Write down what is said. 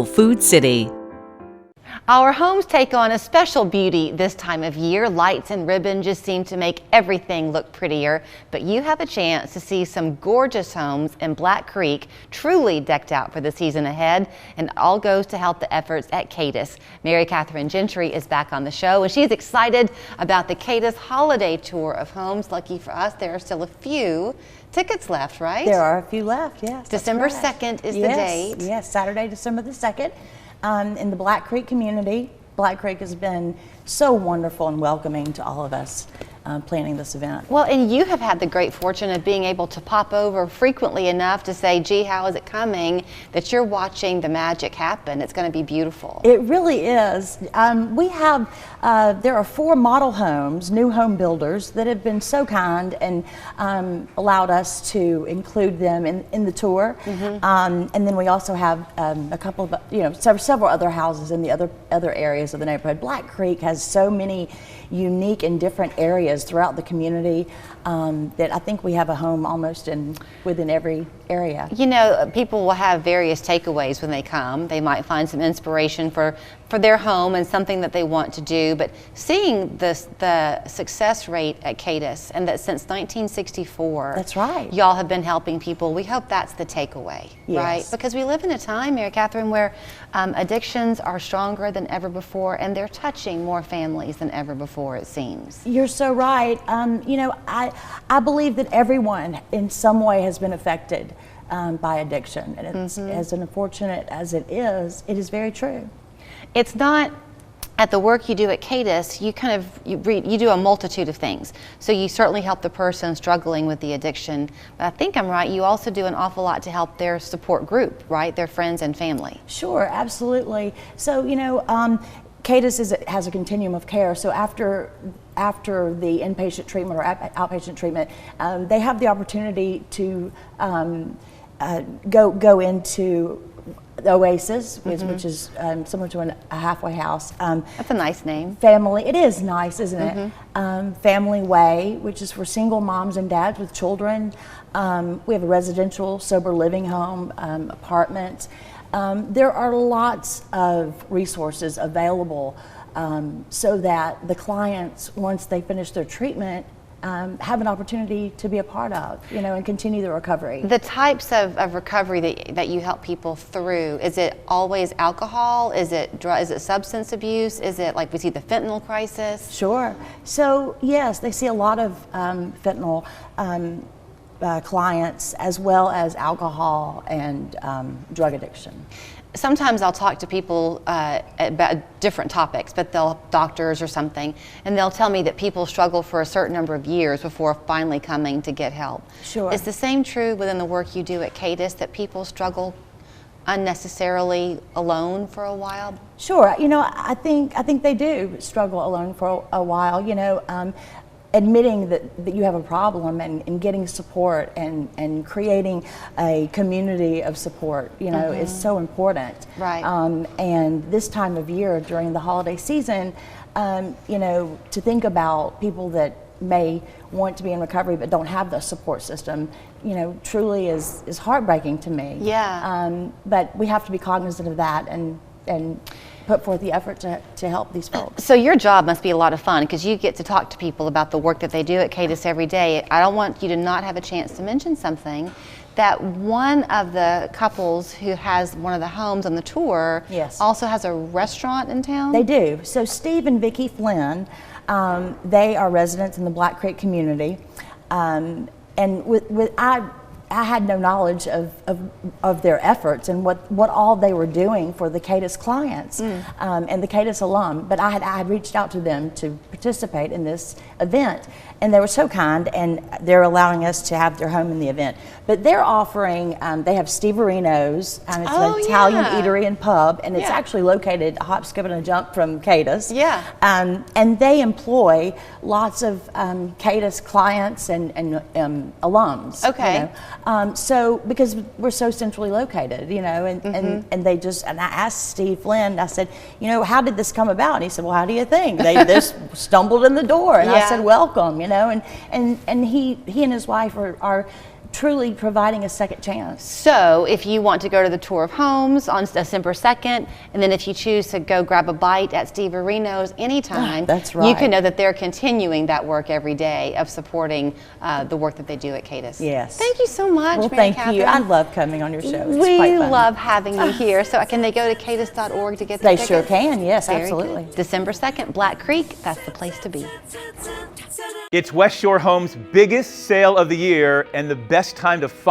Food City. Our homes take on a special beauty this time of year. Lights and ribbon just seem to make everything look prettier. But you have a chance to see some gorgeous homes in Black Creek, truly decked out for the season ahead. And it all goes to help the efforts at CADAS. Mary Catherine Gentry is back on the show, and she's excited about the CADAS holiday tour of homes. Lucky for us, there are still a few tickets left, right? There are a few left, yes. December 2nd is the date. Yes, Saturday, December the 2nd. In the Black Creek community. Black Creek has been so wonderful and welcoming to all of us planning this event. Well, and you have had the great fortune of being able to pop over frequently enough to say, gee, how is it coming, that you're watching the magic happen. It's going to be beautiful. It really is. There are 4 model homes, new home builders, that have been so kind and allowed us to include them in the tour. And then we also have a couple of, several other houses in the other areas of the neighborhood. Black Creek has so many unique and different areas throughout the community that I think we have a home almost within every area. You know, people will have various takeaways when they come. They might find some inspiration for their home and something that they want to do, but seeing the success rate at CADAS, and that since 1964, that's right, y'all have been helping people. We hope that's the takeaway, yes, right? Because we live in a time, Mary Catherine, where addictions are stronger than ever before, and they're touching more families than ever before, it seems. You're so right. I believe that everyone in some way has been affected by addiction, and it's as unfortunate as it is very true. It's not, at the work you do at CADAS, you do a multitude of things. So you certainly help the person struggling with the addiction, but I think I'm right, you also do an awful lot to help their support group, right? Their friends and family. Sure, absolutely. So, CADAS has a continuum of care. So after the inpatient treatment or outpatient treatment, they have the opportunity to go into the Oasis, which is similar to a halfway house. That's a nice name. Family, it is nice, isn't it? Family Way, which is for single moms and dads with children. We have a residential sober living home, apartments. There are lots of resources available so that the clients, once they finish their treatment, have an opportunity to be a part of, and continue the recovery. The types of recovery that you help people through, is it always alcohol? Is it substance abuse? Is it like we see the fentanyl crisis? Sure. So yes, they see a lot of fentanyl clients, as well as alcohol and drug addiction. Sometimes I'll talk to people about different topics, but doctors or something, and they'll tell me that people struggle for a certain number of years before finally coming to get help. Sure. Is the same true within the work you do at CADAS, that people struggle unnecessarily alone for a while? Sure. I think they do struggle alone for a while. Admitting that you have a problem and getting support and creating a community of support, is so important. Right. And this time of year during the holiday season, to think about people that may want to be in recovery but don't have the support system, truly is heartbreaking to me. Yeah. But we have to be cognizant of that and put forth the effort to help these folks. So your job must be a lot of fun, because you get to talk to people about the work that they do at CADAS every day. I don't want you to not have a chance to mention something, that one of the couples who has one of the homes on the tour, yes, also has a restaurant in town? They do. So Steve and Vicki Flynn, they are residents in the Black Creek community. And I had no knowledge of their efforts and what all they were doing for the CADAS clients and the CADAS alum. But I had reached out to them to participate in this event, and they were so kind, and they're allowing us to have their home in the event. But they're offering, they have Steverino's, and it's an Italian eatery and pub, and it's actually located a hop, skip, and a jump from CADAS. Yeah. And they employ lots of CADAS clients and alums. Okay. So because we're so centrally located, and they just, and I asked Steve Flynn, I said, how did this come about? And he said, well, how do you think? They just stumbled in the door, and I said, welcome, and he and his wife are truly providing a second chance. So if you want to go to the tour of homes on December 2nd, and then if you choose to go grab a bite at Steve Areno's anytime, that's right. you can know that they're continuing that work every day of supporting the work that they do at CADAS. Yes. Thank you so much, Well, Mary thank Catherine. you. I love coming on your show. It's We quite fun. love having you here. So can they go to cadis.org to get the They tickets? sure can, yes, Very absolutely. good. December 2nd, Black Creek, that's the place to be. It's West Shore Homes' biggest sale of the year and the best time to